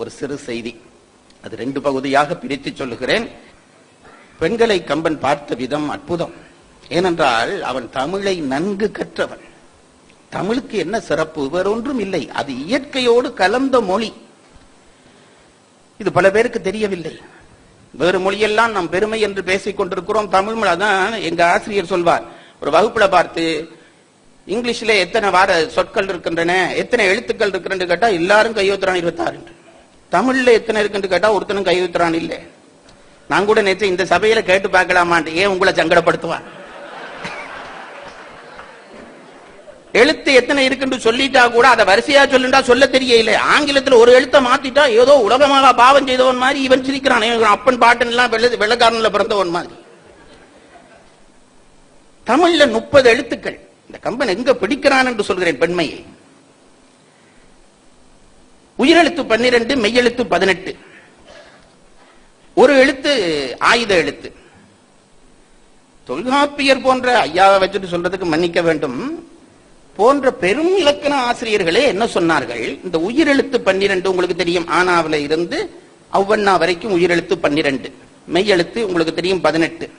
ஒரு சிறு செய்தி. அது 2 பகுதியாக பிரித்து சொல்லுகிறேன். பெண்களை கம்பன் பார்த்த விதம் அற்புதம். ஏனென்றால் அவன் தமிழை நன்கு கற்றவன். தமிழுக்கு என்ன சிறப்பு? வேறொன்றும் இல்லை, அது இயற்கையோடு கலந்த மொழி. இது பல பேருக்கு தெரியவில்லை. வேறு மொழியெல்லாம் நாம் பெருமை என்று பேசிக் கொண்டிருக்கிறோம். தமிழ் மொழி தான் எங்க ஆசிரியர் சொல்வார், ஒரு வகுப்புல பார்த்து இங்கிலீஷ்ல எத்தனை வார சொற்கள் இருக்கின்றன, எத்தனை எழுத்துக்கள் இருக்கின்ற கேட்டா எல்லாரும் கையெழுத்துறான் 26. தமிழ்ல எத்தனை இருக்குன்னு கேட்டா ஒருத்தனும் கையெழுத்துறான் இல்லை. நான் கூட நேற்று இந்த சபையில கேட்டு பார்க்கலாமான், ஏன் உங்களை சங்கடப்படுத்துவான்? எழுத்து எத்தனை இருக்குன்னு சொல்லிட்டா கூட அதை வரிசையா சொல்லுண்டா சொல்ல தெரியல. ஆங்கிலத்துல ஒரு எழுத்தை மாத்திட்டா ஏதோ உலகமாக பாவம் செய்தவன் மாதிரி இவன் சிரிக்கிறான். அப்பன் பாட்டன் எல்லாம் வெள்ளக்காரன்ல பிறந்தவன் மாதிரி. தமிழ்ல 30 எழுத்துக்கள். இந்த கம்பன் எங்க பிடிக்கிறான் என்று சொல்கிறேன் பெண்மையை. உயிரெழுத்து 12, மெய்யெழுத்து 18. ஒரு எழுத்து ஆயுத எழுத்து. தொல்காப்பியர் போன்ற ஐயாவை வச்சுட்டு சொல்றதுக்கு மன்னிக்க வேண்டும், போன்ற பெரும் இலக்கண ஆசிரியர்களே என்ன சொன்னார்கள், இந்த உயிரெழுத்து 12 உங்களுக்கு தெரியும், ஆனாவில இருந்து அவ்வண்ணா வரைக்கும் உயிரெழுத்து 12, மெய்யெழுத்து உங்களுக்கு தெரியும் 18.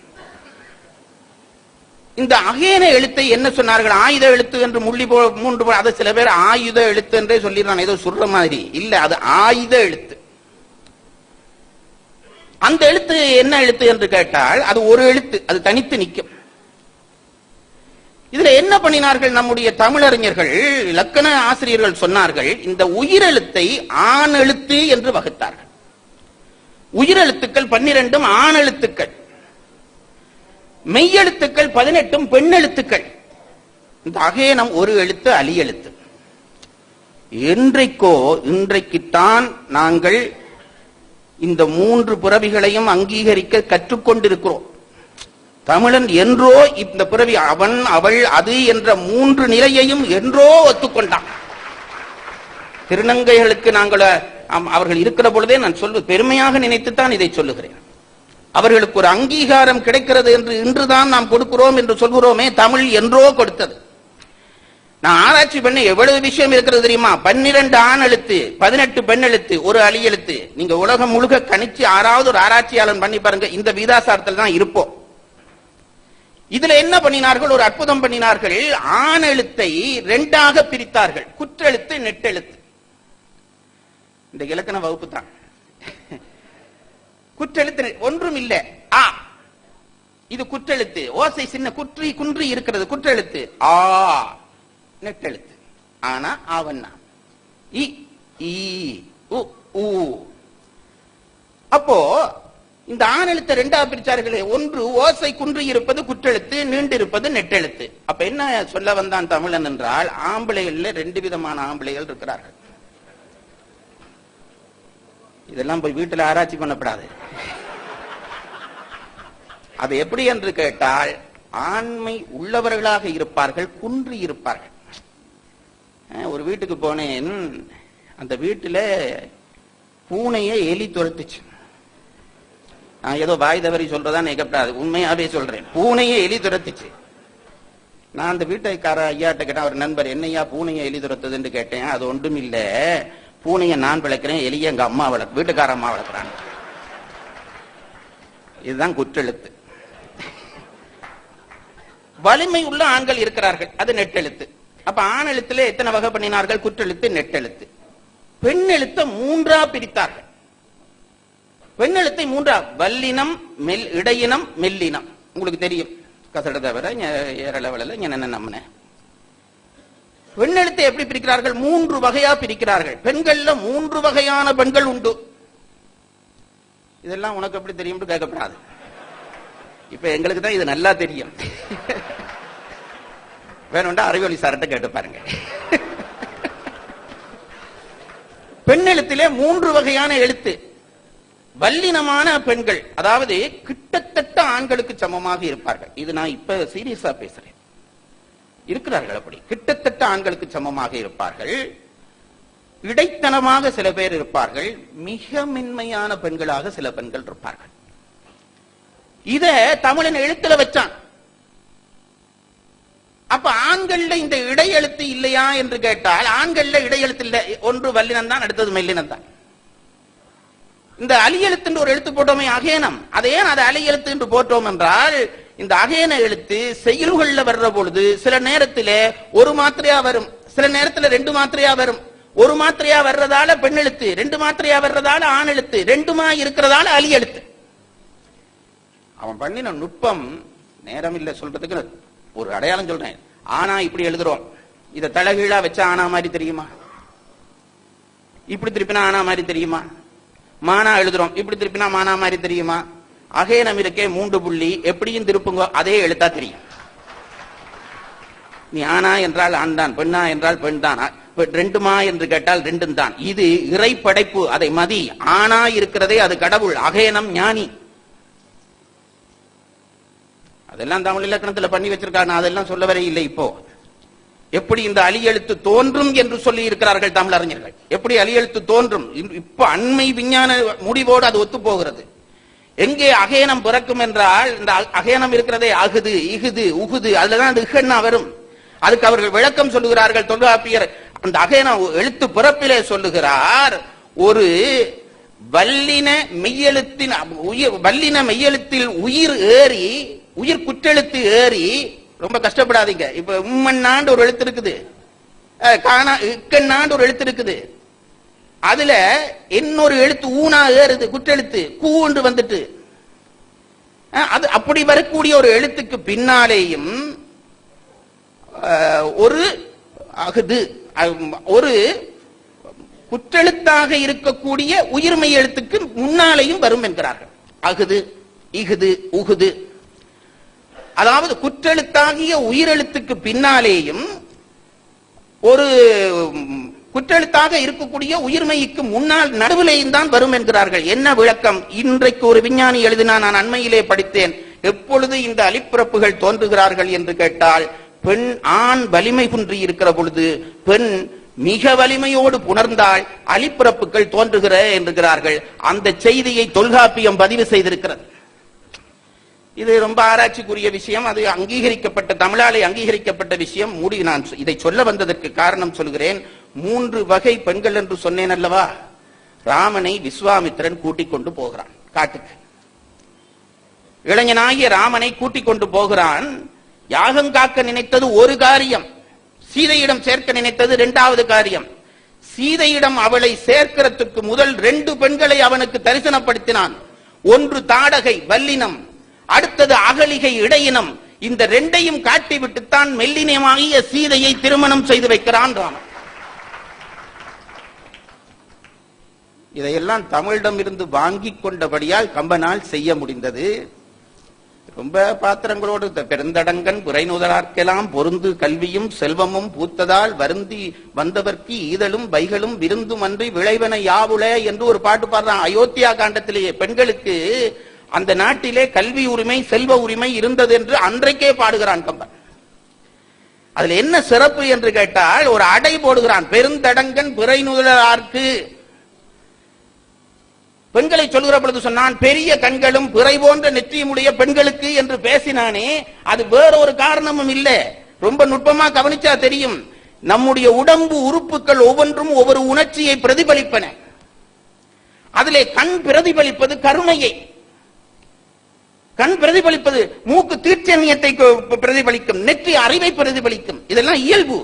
இந்த அகேன எழுத்தை என்ன சொன்னார்கள்? ஆயுத எழுத்து என்று முள்ளி 3 அதை சில பேர் ஆயுத எழுத்து என்றே சொல்லிடுறான், ஏதோ சொல்ற மாதிரி. இல்ல, அது ஆயுத எழுத்து. அந்த எழுத்து என்ன எழுத்து என்று கேட்டால் அது ஒரு எழுத்து, அது தனித்து நிற்கும். இதுல என்ன பண்ணினார்கள் நம்முடைய தமிழறிஞர்கள், இலக்கண ஆசிரியர்கள் சொன்னார்கள், இந்த உயிரெழுத்தை ஆண் எழுத்து என்று வகுத்தார்கள். உயிரெழுத்துக்கள் 12 ஆண் எழுத்துக்கள், மெய்யெழுத்துக்கள் 18 பெண் எழுத்துக்கள். இந்த அகேனம் ஒரு எழுத்து அலி எழுத்து. இன்றைக்குத்தான் நாங்கள் இந்த 3 பிறவிகளையும் அங்கீகரிக்க கற்றுக்கொண்டிருக்கிறோம். தமிழன் என்றோ இந்த பிறவி அவன் அவள் அது என்ற 3 நிலையையும் என்றோ ஒத்துக்கொண்டான். திருநங்கைகளுக்கு நாங்கள் அவர்கள் இருக்கிற பொழுதே நான் பெருமையாக நினைத்துத்தான் இதை சொல்லுகிறேன். அவர்களுக்கு ஒரு அங்கீகாரம் கிடைக்கிறது என்று இன்றுதான் நாம் கொடுக்கிறோம் என்று சொல்கிறோமே, தமிழ் என்றோ கொடுத்தது. நான் ஆராய்ச்சி பண்ண எவ்வளவு விஷயம் இருக்கிறது தெரியுமா? 12 ஆண் எழுத்து, 18 பெண் எழுத்து, ஒரு அலி எழுத்து. நீங்க உலகம் முழுக்க கணிச்சு 6வது ஒரு ஆராய்ச்சியாளன் பண்ணி பாருங்க, இந்த விதாசாரத்தில் தான் இருப்போம். இதுல என்ன பண்ணினார்கள்? ஒரு அற்புதம் பண்ணினார்கள். ஆண் எழுத்தை 2ஆக பிரித்தார்கள், குற்றெழுத்து நெட்டெழுத்து. இந்த இலக்கண வகுப்பு தான். குற்றெழுத்து ஒன்றும் இல்லை, ஆ இது குற்றெழுத்து, ஓசை சின்ன குன்றி இருக்கிறது குற்றெழுத்து. ஆ நெட்டெழுத்து. ஆனா ஆவண்ணா இ ஈ உ ஊ. அப்போ இந்த ஆண் எழுத்தை 2ஆக பிரிச்சார்களே, ஒன்று ஓசை குன்றி இருப்பது குற்றெழுத்து, நீண்டு இருப்பது நெட்டெழுத்து. அப்ப என்ன சொல்ல வந்தான் தமிழன் என்றால், ஆம்பளைகள்ல 2 விதமான ஆம்பளைகள் இருக்கிறார்கள். இதெல்லாம் போய் வீட்டில் ஆராய்ச்சி பண்ணப்படாது. அது எப்படி என்று கேட்டால், ஆண்மை உள்ளவர்களாக இருப்பார்கள், குன்றி இருப்பார்கள். ஒரு வீட்டுக்கு போனேன், அந்த வீட்டுல பூனையை எலி துரத்துச்சு. நான் ஏதோ வாய் தவறி சொல்றதா நினைக்கப்படாது, உண்மையாவே சொல்றேன். பூனையை எலி துரத்துச்சு. நான் அந்த வீட்டுக்கார ஐயாட்ட கேட்டேன், அவர் நண்பர், என்னையா பூனையை எலி துரத்துதுன்னு கேட்டேன். அது ஒன்றும் இல்ல, பூனையை நான் வளர்க்கிறேன், எலியை எங்க அம்மா வீட்டுக்கார அம்மா வளர்க்கிறாங்க. இதுதான் குற்றெழுத்து. வலிமை உள்ள ஆண்கள் இருக்கிறார்கள், அது நெட்டெழுத்து. அப்ப ஆண் எழுத்துல எத்தனை வகை பண்ணினார்கள்? குற்றெழுத்து, நெட்டெழுத்து. பெண் எழுத்த 3ஆ பிரித்தார்கள். பெண் எழுத்தை 3ஆ, வல்லினம், இடையினம், மெல்லினம். உங்களுக்கு தெரியும், கசட தவிர ஏரளவல நம்மன. பெண் எழுத்தை எப்படி பிரிக்கிறார்கள்? 3 வகையா பிரிக்கிறார்கள். பெண்கள்ல 3 வகையான பெண்கள் உண்டு. இதெல்லாம் உனக்கு எப்படி தெரியும் கேட்கப்படாது. இப்ப எங்களுக்கு தான் இது நல்லா தெரியும். வேணும்டா அறிவொளி சார்ட்ட கேட்டு பாருங்க. பெண் எழுத்திலே 3 வகையான எழுத்து. வல்லினமான பெண்கள், அதாவது கிட்டத்தட்ட ஆண்களுக்கு சமமாக இருப்பார்கள். இது நான் இப்ப சீரியஸா பேசுறேன். இருக்கிறார்கள் அப்படி, கிட்டத்தட்ட ஆண்களுக்கு சமமாக இருப்பார்கள். இடைத்தனமாக சில பேர் இருப்பார்கள். மிக மென்மையான பெண்களாக சில பெண்கள் இருப்பார்கள். இத தமிழன் எழுத்துல வச்சான். அப்ப ஆண்கள்ல இந்த இடையெழுத்து இல்லையா என்று கேட்டால், ஆண்கள்ல இடையெழுத்து இல்லை. ஒன்று வல்லினம் தான், அடுத்தது மெல்லினம் தான். இந்த அலி எழுத்து என்று ஒரு எழுத்து போட்டோமே அகேனம், அதை ஏன் அது அலி எழுத்து என்று போட்டோம் என்றால், இந்த அகேன எழுத்து செயல்கள்ல வர்ற பொழுது சில நேரத்தில் ஒரு மாத்திரையா வரும், சில நேரத்தில் 2 மாத்திரையா வரும். ஒரு மாத்திரையா வர்றதால பெண் எழுத்து, 2 மாத்திரையா வர்றதால ஆண் எழுத்து, 2மா இருக்கிறதால அலி எழுத்து. அவன் பண்ணின நுட்பம் நேரம் இல்ல சொல்றதுக்கு, ஒரு அடையாளம் சொல்றேன். ஆனா இப்படி எழுதுறோம், இத தலகீழா வச்சா ஆனா மாதிரி தெரியுமா? இப்படி திருப்பினா ஆனா மாதிரி தெரியுமா? மானா எழுதுறோம், இப்படி திருப்பினா மானா மாதிரி தெரியுமா? அகேனம் இருக்கே 3 புள்ளி, எப்படியும் திருப்புங்க அதே எழுத்தா தெரியும். நீ ஆனா என்றால் ஆண் தான், பெண்ணா என்றால் பெண் தான், 2மா என்று கேட்டால் 2 தான். இது இறை படைப்பு, அதை மதி. ஆனா இருக்கிறதே அது கடவுள், அகேனம் ஞானி. அதெல்லாம் தமிழ் இலக்கணத்துல பண்ணி வச்சிருக்காங்க, அதெல்லாம் சொல்ல வரை இல்லை. இப்போ எப்படி இந்த அலி எழுத்து தோன்றும் என்று சொல்லி இருக்கிறார்கள் தமிழறிஞர்கள். எப்படி அலி எழுத்து தோன்றும், இப்ப அண்மை விஞ்ஞான முடிவோடு அது ஒத்து போகிறது. எங்கே அகேனம் பிறக்கும் என்றால், இந்த அகேனம் இருக்கிறதே அகுது, இகுது, உகுது, அதுலதான் அது இகன்னா வரும். அதுக்கு அவர்கள் விளக்கம் சொல்லுகிறார்கள் தொல்காப்பியர். அந்த அகேனம் எழுத்து பிறப்பிலே சொல்லுகிறார், ஒரு வல்லின மெய்யெழுத்தில் உயிர் ஏறி, உயிர் குற்றெழுத்து ஏறி, ரொம்ப கஷ்டப்படாதீங்க. இப்ப உம்மன்னாண்டு ஒரு எழுத்து இருக்குது, இக்கண்ணாண்டு ஒரு எழுத்து இருக்குது, அதுல இன்னொரு எழுத்து ஊனா ஏறுது, குற்றெழுத்து கூண்டு வந்துட்டு, அது அப்படி வரக்கூடிய ஒரு எழுத்துக்கு பின்னாலேயும் ஒரு அகுது, ஒரு குற்றெழுத்தாக இருக்கக்கூடிய உயிர்மை எழுத்துக்கு முன்னாலேயும் வரும் என்கிறார்கள். அகுது, இகுது, உகுது. அதாவது குற்றெழுத்தாகிய உயிரெழுத்துக்கு பின்னாலேயும் ஒரு குற்றெழுத்தாக இருக்கக்கூடிய உயிர்மைக்கு முன்னால் நடுவிலேயும் தான் வரும் என்கிறார்கள். என்ன விளக்கம்? இன்றைக்கு ஒரு விஞ்ஞானி எழுதினா, நான் அண்மையிலே படித்தேன். எப்பொழுது இந்த அலிப்பிறப்புகள் தோன்றுகிறார்கள் என்று கேட்டால், பெண் ஆண் வலிமை குன்றி இருக்கிற பொழுது, பெண் மிக வலிமையோடு புணர்ந்தால் அலிப்பிறப்புகள் தோன்றுகிற என்கிறார்கள். அந்த செய்தியை தொல்காப்பியம் பதிவு செய்திருக்கிறது. இது ரொம்ப ஆராய்ச்சிக்குரிய விஷயம், அது அங்கீகரிக்கப்பட்ட, தமிழாலே அங்கீகரிக்கப்பட்ட விஷயம். நான் இதை சொல்ல வந்ததற்கு காரணம் சொல்கிறேன். 3 வகை பெண்கள் என்று சொன்னேன் அல்லவா? ராமனை விஸ்வாமித்திரன் கூட்டிக் கொண்டு போகிறான் காட்டுக்கு. இளைஞனாகிய ராமனை கூட்டிக் கொண்டு போகிறான். யாகம் காக்க நினைத்தது ஒரு காரியம், சீதையிடம் சேர்க்க நினைத்தது 2வது காரியம். சீதையிடம் அவளை சேர்க்கிறதுக்கு முதல் 2 பெண்களை அவனுக்கு தரிசனப்படுத்தினான். ஒன்று தாடகை வல்லினம், அடுத்தது அகலிகை இடையினம். இந்த 2ஐயும் காட்டிவிட்டுத்தான் மெல்லினமாகிய சீதையை திருமணம் செய்து வைக்கிறான் ராமன். இதையெல்லாம் தமிழிடம் இருந்து வாங்கிக் கொண்டபடியால் கம்பனால் செய்ய முடிந்தது. ரொம்ப பாத்திரங்களோடு, பெருந்தடங்கன் புரைநுதலார்க்கெல்லாம் பொருந்து கல்வியும் செல்வமும் பூத்ததால் வருந்தி வந்தவர்க்கு ஈதலும் வைகளும் விருந்தும் அன்றி விளைவன யாவுல என்று ஒரு பாட்டு பாடுறான். அயோத்தியா காண்டத்திலேயே பெண்களுக்கு அந்த நாட்டிலே கல்வி உரிமை, செல்வ உரிமை இருந்தது என்று அன்றைக்கே பாடுகிறான் கம்பன். அதுல என்ன சிறப்பு என்று கேட்டால், ஒரு அடை போடுகிறான், பெருந்தடங்கன் புரைநுதலார்க்கு. பெண்களை சொல்கிற பொழுது சொன்னான், பெரிய கண்களும் பிறை போன்ற நெற்றியுடைய பெண்களுக்கு என்று பேசினானே, அது வேறொரு காரணமும் இல்லை. ரொம்ப நுட்பமா கவனிச்சா தெரியும். நம்முடைய உடம்பு உறுப்புகள் ஒவ்வொன்றும் ஒவ்வொரு உணர்ச்சியை பிரதிபலிப்பன. அதிலே கண் பிரதிபலிப்பது கருணையை, கண் பிரதிபலிப்பது மூக்கு தீர்ச்சன்யத்தை பிரதிபலிக்கும், நெற்றி அறிவை பிரதிபலிக்கும். இதெல்லாம் இயல்பு.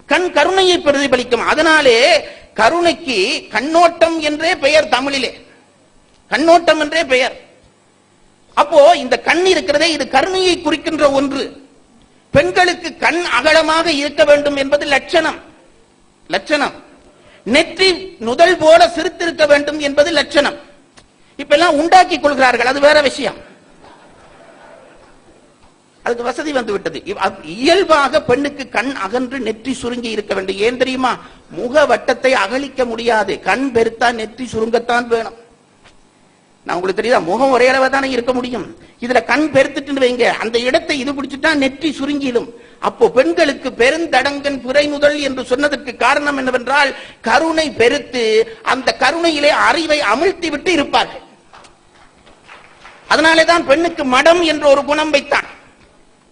கண் கருணையை பிரதிபலிக்கும். அதனாலே கருணைக்கு கண்ணோட்டம் என்றே பெயர் தமிழிலே, கண்ணோட்டம் என்றே பெயர். அப்போ இந்த கண் இருக்கிறதே, இது கருணையை குறிக்கின்ற ஒன்று. பெண்களுக்கு கண் அகலமாக இருக்க வேண்டும் என்பது லட்சணம். லட்சணம். நெற்றி நுதல் போல சிரித்திருக்க வேண்டும் என்பது லட்சணம். இப்ப எல்லாம் உண்டாக்கி கொள்கிறார்கள், அது வேற விஷயம். அதுக்கு வசதி வந்து விட்டது. இயல்பாக பெண்ணுக்கு கண் அகன்று நெற்றி சுருங்கி இருக்க வேண்டும். ஏன் தெரியுமா? முக வட்டத்தை அகலிக்க முடியாது. கண் பெருத்தா நெற்றி சுருங்கத்தான் வேணும். நான் உங்களுக்கு தெரியுதா, முகம் ஒரே அளவு தானே இருக்க முடியும். இதுல கண் பெருத்துட்டு வைங்க, அந்த இடத்தை இது பிடிச்சிட்டா நெற்றி சுருங்கிடும். அப்போ பெண்களுக்கு பெருந்தடங்கன் புரைநுதல் என்று சொன்னதற்கு காரணம் என்னவென்றால், கருணை பெருத்து அந்த கருணையிலே அறிவை அமிழ்த்தி விட்டு இருப்பார்கள். அதனாலேதான் பெண்ணுக்கு மடம் என்ற ஒரு குணம் வைத்தான்.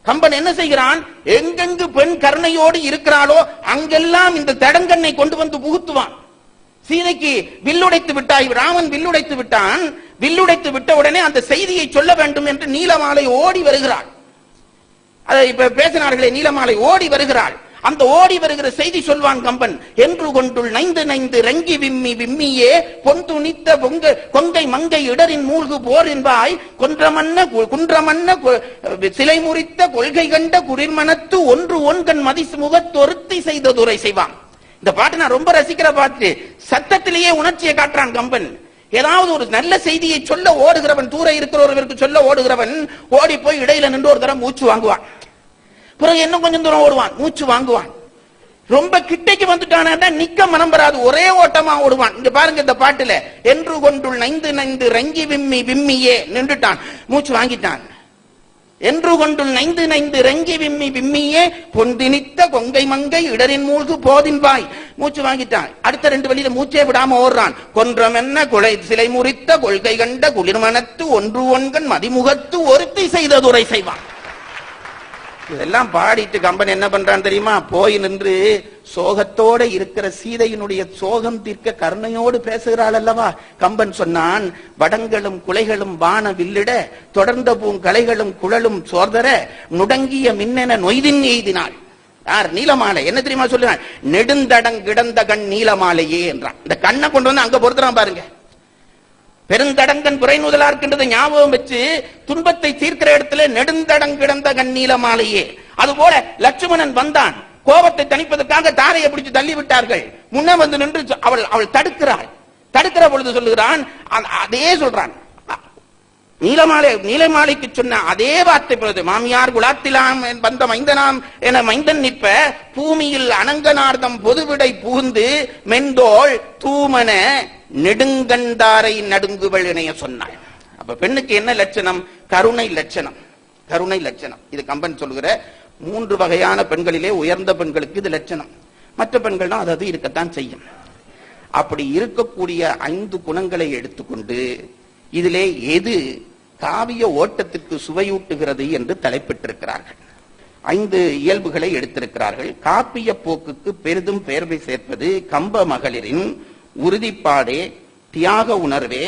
கம்பன் என்ன செய்கிறான்? எங்கெங்கு பெண் கருணையோடு இருக்கிறாளோ அங்கெல்லாம் இந்த தடங்கண்ணை கொண்டு வந்து புகுத்துவான். சீதைக்கு வில்லுடைத்து விட்டாய், ராமன் வில்லுடைத்து விட்டான். வில்லுடைத்து விட்ட உடனே அந்த செய்தியை சொல்ல வேண்டும் என்று நீலமாலை ஓடி வருகிறாள். அதை இப்ப பேசினார்களே, நீலமாலை ஓடி வருகிறாள். அந்த ஓடி வருகிற செய்தி சொல்வான் கம்பன். என்று கொண்டுள் நைந்து நைந்து ரங்கி விம்மி விம்மியே பொந்து நித்த கொங்கை மங்கை இடரின் மூழ்கு போர் என்பாய் குன்றமன்ன சிலை முறித்த கொள்கை கண்ட குளிர்மனத்து ஒன்று ஒன்கண் மதிசு முகத்தொருத்தி செய்த துரை செய்வான். இந்த பாட்டு நான் ரொம்ப ரசிக்கிற பாட்டு. சத்தத்திலேயே உணர்ச்சியை காட்டுறான் கம்பன். ஏதாவது ஒரு நல்ல செய்தியை சொல்ல ஓடுகிறவன், தூர இருக்கிறவர்களுக்கு சொல்ல ஓடுகிறவன் ஓடி போய் இடையில நின்று ஒரு தரம் மூச்சு வாங்குவான். பிறகு இன்னும் கொஞ்சம் தூரம் ஓடுவான், மூச்சு வாங்குவான். ரொம்ப கிட்டைக்கு வந்துட்டானா நிக்க மனம் வராது, ஒரே ஓட்டமா ஓடுவான். இங்க பாருங்க இந்த பாட்டுல, என்று கொண்டுள் நைந்து நைந்து ரங்கி விம்மி விம்மியே நின்றுட்டான், மூச்சு வாங்கிட்டான். என்று கொண்டுள் நைந்து நைந்து ரங்கி விம்மி விம்மியே பொந்தினித்த கொங்கை மங்கை இடரின் மூழ்கு போதின்பாய், மூச்சு வாங்கிட்டான். அடுத்த 2 வழியில மூச்சே விடாம ஓடுறான். கொன்றம் என்ன கொலை சிலை முறித்த கொள்கை கண்ட குளிர்மனத்து ஒன்று ஒன்கண் மதிமுகத்து ஒருத்தி செய்த துரை செய்வான். இதெல்லாம் பாடிட்டு கம்பன் என்ன பண்றான் தெரியுமா? போய் நின்று சோகத்தோட இருக்கிற சீதையினுடைய சோகம் தீர்க்க கருணையோடு பேசுகிறாள் அல்லவா. கம்பன் சொன்னான், வடங்களும் குலைகளும் வான வில்லிட தொடர்ந்த பூங்கலைகளும் குழலும் சோர்தர நுடங்கிய மின்னென நொய்தின் எய்தினாள். யார்? நீலமாலை. என்ன தெரியுமா சொல்லுறான்? நெடுந்தடங் கிடந்த கண் நீலமாலையே என்றான். இந்த கண்ணை கொண்டு வந்து அங்க பொறுத்துறான் பாருங்க. பெருந்தடங்கன் புரைநூதலா இருக்கின்றது ஞாபகம் வச்சு, துன்பத்தை தீர்க்கிற இடத்துல நெடுந்தடங் கிடந்த கண் நீலமாலையே. அதுபோல லட்சுமணன் வந்தான், கோபத்தை தணிப்பதற்காக தாரையை பிடிச்சு தள்ளி விட்டார்கள். முன்ன வந்து நின்று அவள் தடுக்கிறாள். தடுக்கிற பொழுது சொல்லுகிறான், அதே சொல்றான். நீலமாலைக்கு சொன்ன அதே வார்த்தை பொழுது, மாமியார் குலாத்திலாம் வந்த மைந்தனாம் என மைந்தன் நிற்ப பூமியில் அனங்கனார்தம் பொதுவிடை புகுந்து மெந்தோள் தூமன நெடுங்கண்டாரை நடுங்குவள் இணைய சொன்னாள். அப்ப பெண்ணுக்கு என்ன லட்சணம்? கருணை லட்சணம். கருணை லட்சணம். இது கம்பன் சொல்லுகிற 3 வகையான பெண்களிலே உயர்ந்த பெண்களுக்கு இது லட்சணம். மற்ற பெண்கள் தான் அது இருக்கத்தான் செய்யும். அப்படி இருக்கக்கூடிய 5 குணங்களை எடுத்துக்கொண்டு இதிலே எது காவிய ஓட்டத்திற்கு சுவையூட்டுகிறது என்று தலைப்பிட்டிருக்கிறார்கள். 5 இயல்புகளை எடுத்திருக்கிறார்கள். காப்பிய போக்குக்கு பெரிதும் பெயர்வை சேர்ப்பது கம்ப மகளிரின் உறுதிப்பாடே, தியாக உணர்வே,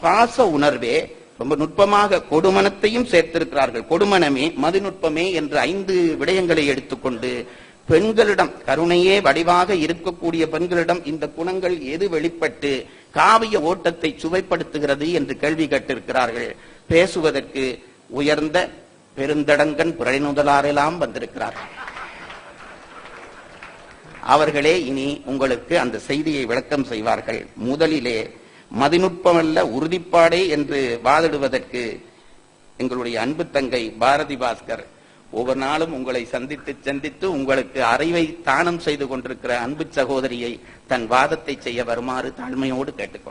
பாச உணர்வே. ரொம்ப நுட்பமாக கொடுமனத்தையும் சேர்த்திருக்கிறார்கள். கொடுமனமே மதிநுட்பமே என்று 5 விடயங்களை எடுத்துக்கொண்டு பெண்களிடம், கருணையே வடிவாக இருக்கக்கூடிய பெண்களிடம் இந்த குணங்கள் எது வெளிப்பட்டு காவிய ஓட்டத்தை சுவைப்படுத்துகிறது என்று கேள்வி கேட்டிருக்கிறார்கள். பேசுவதற்கு உயர்ந்த பெருந்தடங்கன் புரைநுதலாரெல்லாம் வந்திருக்கிறார்கள். அவர்களே இனி உங்களுக்கு அந்த செய்தியை விளக்கம் செய்வார்கள். முதலிலே மதிநுட்பமல்ல உறுதிப்பாடே என்று வாதிடுவதற்கு எங்களுடைய அன்பு தங்கை பாரதி பாஸ்கர் ஒவ்வொரு நாளும் உங்களை சந்தித்து உங்களுக்கு அறிவை தானம் செய்து கொண்டிருக்கிற அன்பு சகோதரியை தன் வாதத்தை செய்ய வருமாறு தாழ்மையோடு கேட்டுக்கொள்கிறேன்.